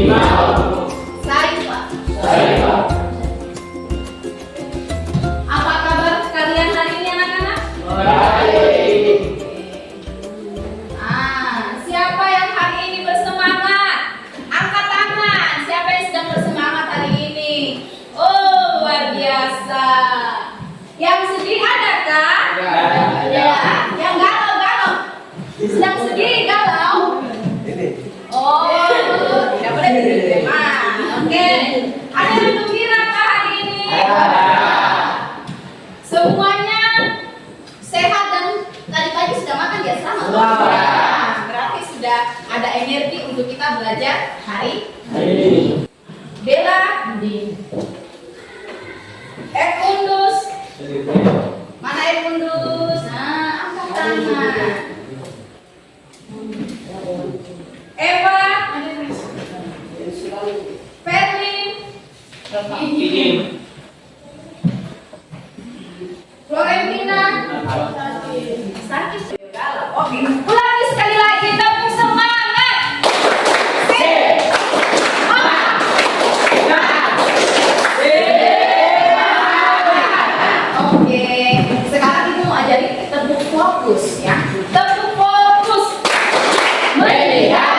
Saifah. Apa kabar kalian hari ini anak-anak? Siapa yang hari ini bersemangat? Angkat tangan. Siapa yang sedang bersemangat hari ini? Oh, luar biasa. Yang sedih adakah? Ya. Yang galau-galau? Sedang sedih, galau? Oh, tidak boleh diterima. Oke. Ada yang gembira kah hari ini? Semuanya sehat dan tadi pagi sudah makan ya, selamat. Berarti sudah ada energi untuk kita belajar hari ini. Bella, Ekundus, mana Ekundus? Angkat tangan. Eva, Ferlin, Florentina, sakit segala. Oke, ulangi sekali lagi, tepuk semangat. Oke, sekarang kita mau ajari tepuk fokus ya. Tepuk fokus. Melihat,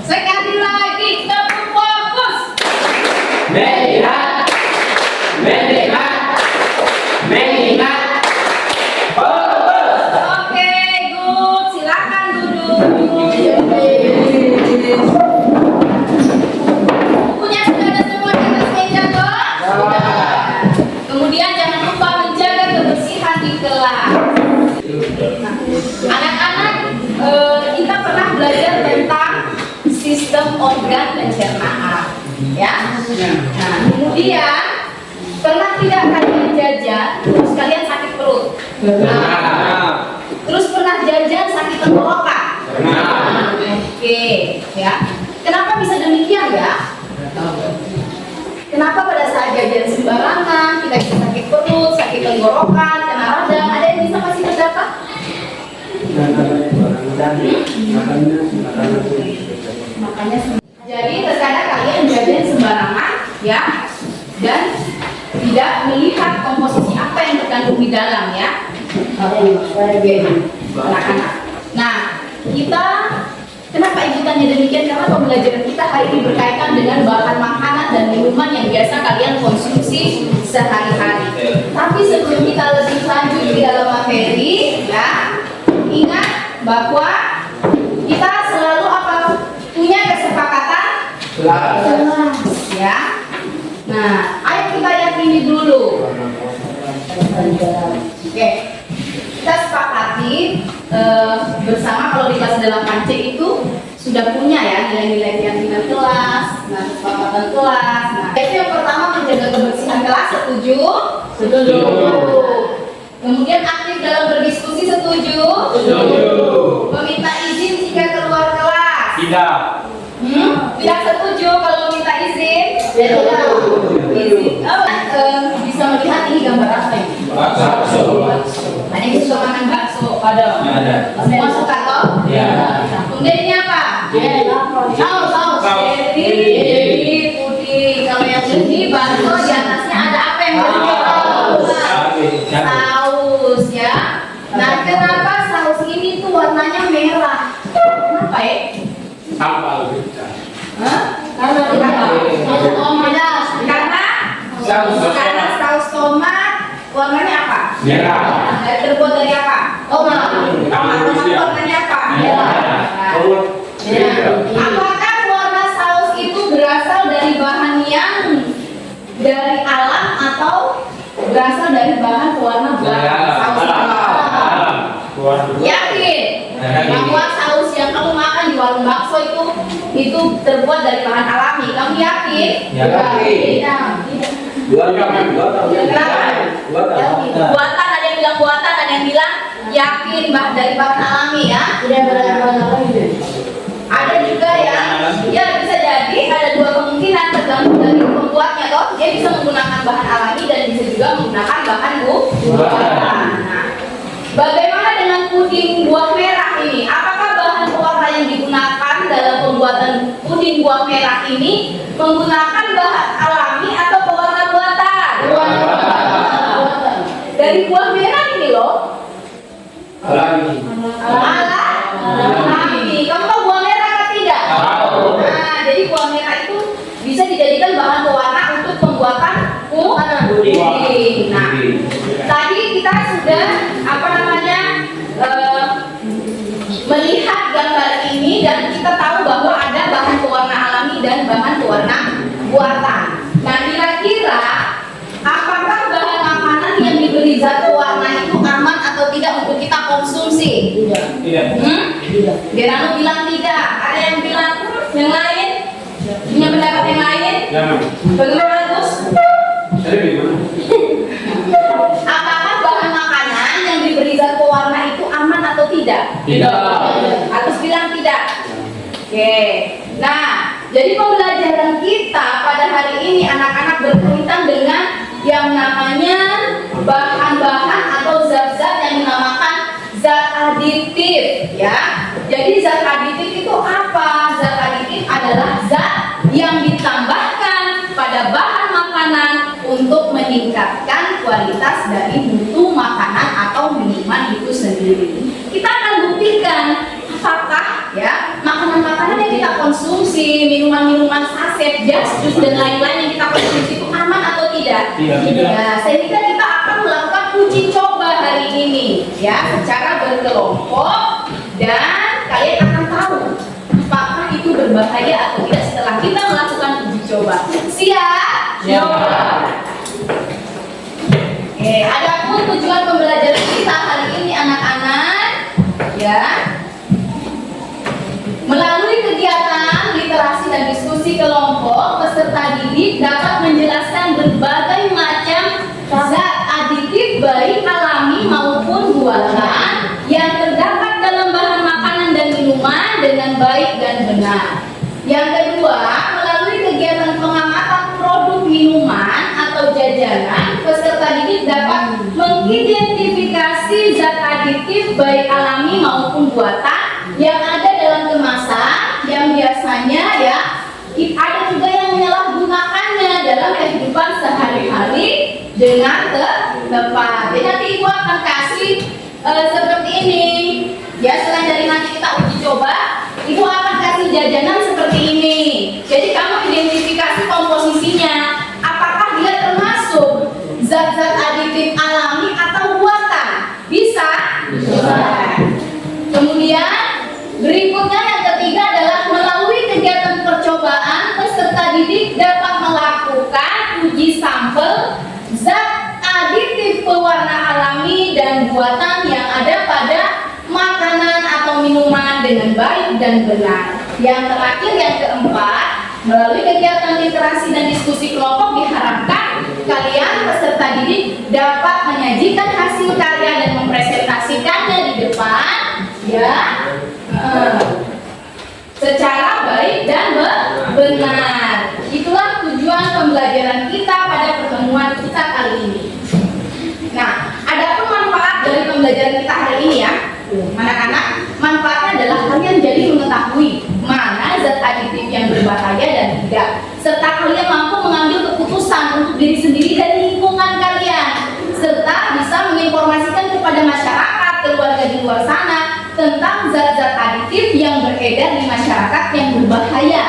sekali lagi tepuk fokus. Oke, good. Silakan duduk. Bukunya sudah ada semua di atas meja toh? Kemudian jangan lupa menjaga kebersihan di kelas. Anak-anak, kita pernah belajar tentang sistem organ pencernaan, ya. Nah, kemudian pernah tidak kalian jajan terus kalian sakit perut? Terus pernah jajan sakit tenggorokan? Oke, ya. Kenapa bisa demikian ya? Kenapa pada saat jajan sembarangan kita bisa sakit perut, sakit tenggorokan, kena radang? Ada yang bisa kasih pendapat? Makanya jadi terkadang kalian jajan sembarangan ya, dan tidak melihat komposisi apa yang terkandung di dalam ya. Anak-anak. Nah, kita kenapa ibu tanya demikian? Karena pembelajaran kita hari ini berkaitan dengan bahan makanan dan minuman yang biasa kalian konsumsi sehari-hari. Tapi sebelum kita lebih lanjut di dalam materi, ya, ingat bahwa kita selalu apa? Punya kesepakatan jelas, ya. Nah, ayo kita yakini dulu. Oke, kita sepakati bersama kalau di kelas 8C itu sudah punya ya nilai-nilai keyakinan kelas, nah kesepakatan kelas. Nah, itu yang pertama menjaga kebersihan kelas, setuju? Setuju. Kemudian aktif dalam berdiskusi, setuju? Setuju. Meminta izin jika keluar kelas? Tidak. Tidak setuju kalau meminta izin? Tidak. Izin. Bisa melihat ini gambar apa ini? Bakso. Ada yang suka makan bakso? Ada. Semua suka toh? Iya. Kemudian ini apa? Saus. Jadi putih. Kalau yang putih bakso di atasnya ada apa yang saus ya. Nah, kenapa saus ini tuh warnanya merah? Kenapa ya? Karena saus tomat warnanya apa? Merah. Terbuat dari apa? Tomat. Tomat warnanya apa? Merah. Apakah warna saus itu berasal dari bahan yang dari alam atau berasal dari bahan pewarna saus? Yakin bahwa saus yang kamu makan di warung bakso itu terbuat dari bahan alami? Kamu yakin? Buatan, ada yang bilang buatan, ada yang bilang yakin dari bahan alami ya. Ada juga yang ya bisa jadi ada dua kemungkinan tergantung dari pembuatnya toh. Dia bisa menggunakan bahan alami dan bisa juga menggunakan bahan buatan. Nah, bagaimana dengan puding buah merah ini, apakah bahan pewarna yang digunakan dalam pembuatan puding buah merah ini menggunakan bahan alami atau pewarna buatan? Dari buah merah ini loh. Alami. Alami. Kamu tahu buah merah atau tidak? Nah, jadi buah merah itu bisa dijadikan bahan pewarna untuk pembuatan puding. Nah, tadi kita sudah melihat gambar ini dan kita tahu bahwa ada bahan pewarna alami dan bahan pewarna buatan. Nah, kira-kira apakah bahan makanan yang diberi zat pewarna itu aman atau tidak untuk kita konsumsi? Tidak. Gerano bilang tidak. Ada yang bilang yang lain? Punya pendapat yang lain? Bagaimana Gus? Apakah bahan makanan yang diberi zat pewarna itu aman atau tidak? Tidak. Harus bilang tidak. Oke. Nah, jadi pembelajaran kita pada hari ini anak-anak berkaitan dengan yang namanya bahan-bahan atau zat-zat yang dinamakan zat aditif, ya. Jadi zat aditif itu apa? Zat aditif adalah zat yang ditambahkan pada bahan makanan untuk meningkatkan kualitas dari mutu makanan atau minuman itu sendiri. Kita akan buktikan apakah ya makanan-makanan yang kita konsumsi, minuman-minuman saset, jus dan lain-lain yang kita konsumsi itu aman atau tidak? Tidak. Nah, sehingga kita akan melakukan uji coba hari ini ya secara berkelompok dan kalian akan tahu apakah itu berbahaya atau tidak setelah kita melakukan uji coba. Siap? Siap. Oke, adapun tujuan pembelajaran kita hari ini anak-anak ya melalui kegiatan literasi dan diskusi kelompok, peserta didik dapat menjelaskan berbagai macam zat aditif baik alami maupun buatan yang terdapat dalam bahan makanan dan minuman dengan baik dan benar. Yang kedua, melalui kegiatan pengamatan produk minuman atau jajanan, peserta didik dapat mengidentifikasi zat aditif baik alami maupun buatan yang ada dalam kemasan yang biasanya ya ada juga yang menyalahgunakannya dalam kehidupan sehari-hari dengan tepat. Jadi nanti ibu akan kasih seperti ini ya, selain dari nanti kita uji coba, ibu akan kasih jajanan seperti ini. Jadi kamu identifikasi komposisinya, apakah dia termasuk zat-zat aditif alami atau buatan? Bisa? Bisa. Kemudian berikutnya yang ketiga adalah melalui kegiatan percobaan, peserta didik dapat melakukan uji sampel zat aditif pewarna alami dan buatan yang ada pada makanan atau minuman dengan baik dan benar. Yang terakhir, yang keempat, melalui kegiatan literasi dan diskusi kelompok diharapkan kalian peserta didik dapat menyajikan hasil karya dan mempresentasikannya di depan ya secara baik dan benar. Itulah tujuan pembelajaran kita pada pertemuan kita kali ini. Nah, adapun manfaat dari pembelajaran kita hari ini ya, anak-anak, manfaatnya adalah kalian jadi mengetahui mana zat aditif yang berbahaya dan tidak, serta kalian mampu mengambil keputusan untuk diri sendiri dan lingkungan kalian, serta bisa menginformasikan kepada masyarakat, keluarga di luar sana tentang zat-zat aditif yang beredar di masyarakat yang berbahaya,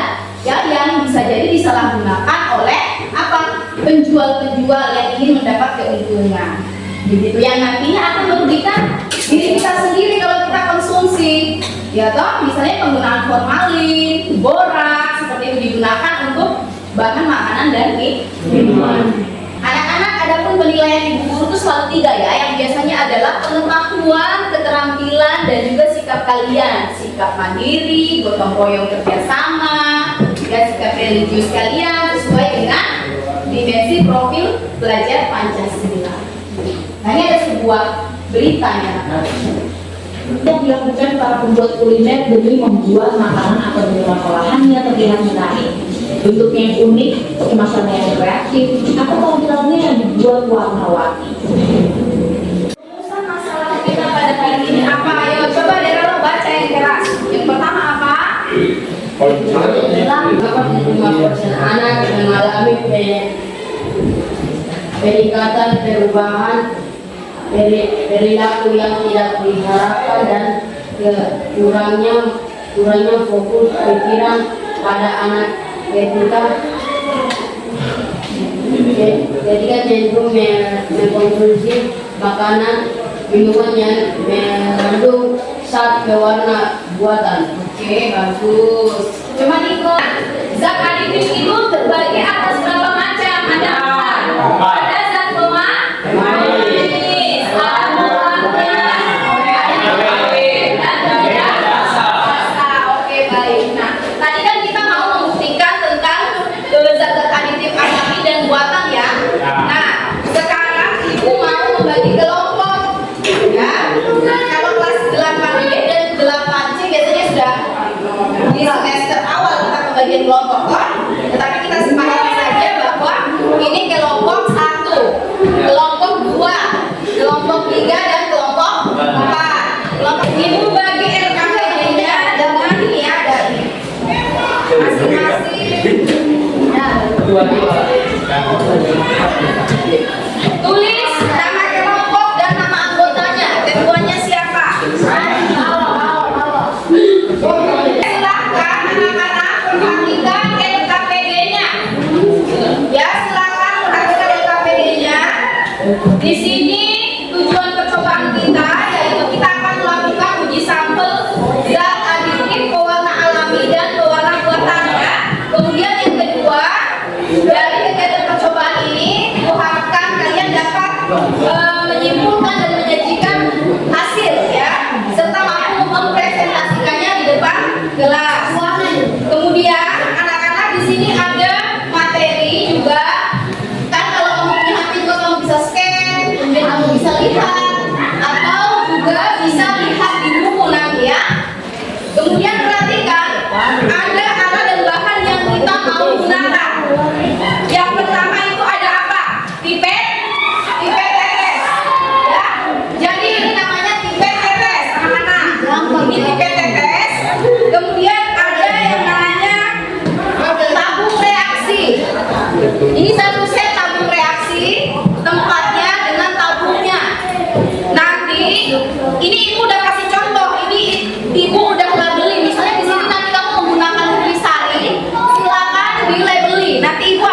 ya, yang bisa jadi disalahgunakan oleh penjual-penjual yang ingin mendapat keuntungan. Begitu yang nantinya akan merugikan diri kita sendiri kalau kita konsumsi, ya toh, misalnya penggunaan formalin, borak seperti itu digunakan untuk bahan makanan dan minuman. Anak-anak, adapun penilaian ibu guru itu selalu 3 ya, yang biasanya adalah pengetahuan, keterampilan, dan juga sikap kalian, sikap mandiri, gotong royong kerjasama, dan sikap religius kalian sesuai dengan dimensi profil belajar Pancasila. Nah, ini ada sebuah berita ya. Yang dilakukan para pembuat kuliner demi membuat makanan atau minuman olahan yang terlihat menarik, bentuknya yang unik, kemasannya yang kreatif, atau tampilannya yang dibuat warna-warni. Rumusan masalah kita pada hari ini apa ya? Dapat menerima persen anak mengalami peningkatan perubahan perilaku yang tidak diharapkan dan kurangnya fokus pikiran pada anak ketika cenderung mengkonsumsi makanan minuman yang mengandung zat pewarna buatan. Oke, bagus. Coba Niko, zat aditif itu terbagi atas berapa macam? Ada empat. Ada zat pemanis, ada pemangnya, ada kafein, dan ada rasa. Oke, baik. Nah, tadi kan kita mau membuktikan tentang zat-zat aditif alami dan buatan ya. Nah, sekarang ibu mau membagi kelompok. Ya, nah, kalau kelas 8B dan 8C biasanya sudah di semester awal kita pembagian kelompok kan? Tetapi kita sepakati saja bahwa ini kelompok 1, kelompok 2, kelompok 3 dan kelompok 4. Kelompok ibu bagi LKPD-nya dengan ini ya dari masing-masing. Tulis nama kelompok dan nama anggotanya. Ketuanya siapa? Silakan anak-anak perhatikan LKPD-nya. Ya, silakan perhatikan LKPD-nya. Di sini tujuan percobaan kita yaitu kita akan melakukan uji sampel zat aditif pewarna alami dan pewarna buatan ya. Kemudian yang kedua, dari kegiatan percobaan ini kuharapkan kalian dapat menyimpulkan dan menyajikan hasil ya, serta mampu mempresentasikannya di depan kelas. Kemudian anak-anak di sini ada materi juga. Kan kalau kamu punya HP juga kamu bisa scan, kemudian kamu bisa lihat atau juga bisa lihat di buku nanti ya. Kemudian perhatikan ada alat dan bahan yang kita mau gunakan. Yang pertama itu ada apa? Pipet tetes. Ya. Jadi ini namanya pipet tetes, anak-anak. Ini pipet tetes. Kemudian ada yang namanya tabung reaksi. Ini satu set tabung reaksi, tempatnya dengan tabungnya. Nanti ini ibu udah kasih contoh. Ini ibu udah labeli. Misalnya di sini nanti kamu menggunakan nutrisari, silakan di labeli. Nanti ibu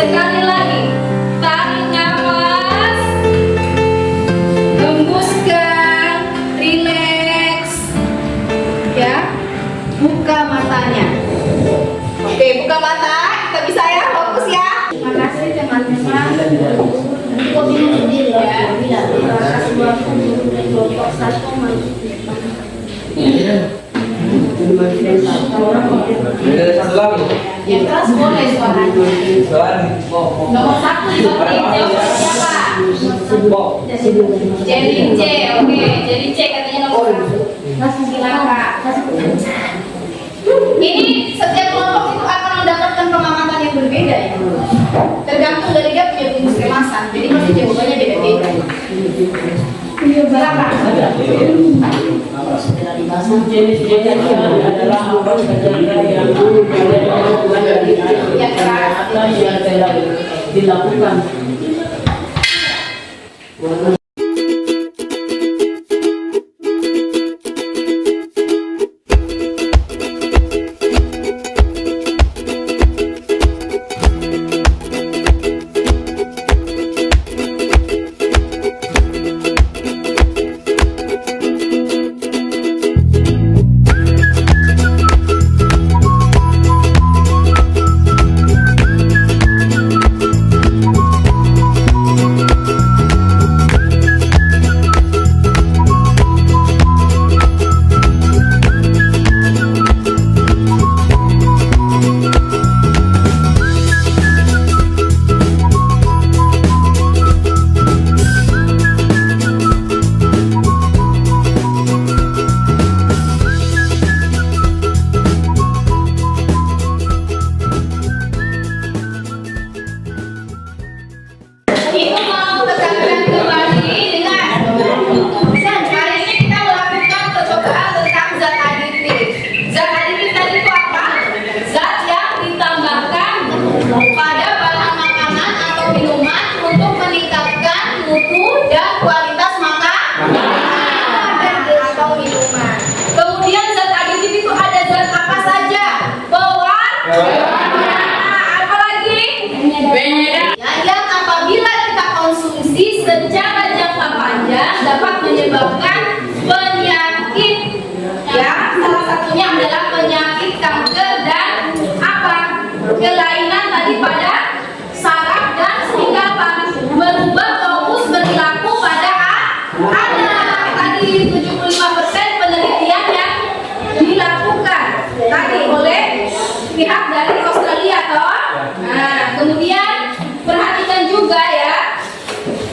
Sekali lagi, tarik nafas, hembuskan, rileks, ya, buka matanya. Oke, buka mata, kita bisa ya, fokus ya. Terima kasih teman-teman. Kok bingung sendiri ya? Kelompok 1 masuk. Satu lagi. Yang keras boleh suaranya. Nomor 1 jawab siapa? Jadi C, oke. Jadi C katanya nomor 1. Silakan. Ini setiap kelompok itu akan mendapatkan pengamatan yang berbeda ya. Tergantung dari dia punya jenis kemasan. Jadi pasti jawabannya beda-beda. Silakan. Jenis-jenisnya adalah apa saja Yang keras. yang telah dilakukan. Ibu mau tekankan kembali dengan hari ini kita melakukan percobaan tentang zat aditif. Zat aditif tadi itu apa? Zat yang ditambahkan pada bahan makanan atau minuman untuk meningkatkan mutu dan kualitas makanan atau minuman. Kemudian zat aditif itu ada zat apa saja? Apa lagi? Yang apabila kita konsumsi secara jangka panjang dapat menyebabkan penyakit, ya, salah satunya adalah penyakit kanker dan apa, kelainan tadi pada saraf dan sehingga apa, merubah fokus perilaku pada anak. Tadi 75% penelitian yang dilakukan tadi oleh pihak dari Australia toh. Nah, kemudian perhatikan juga ya,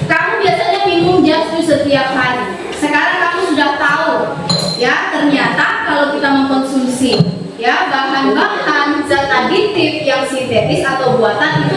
kamu biasanya minum jus setiap hari. Sekarang kamu sudah tahu ya, ternyata kalau kita mengkonsumsi ya bahan-bahan zat aditif yang sintetis atau buatan itu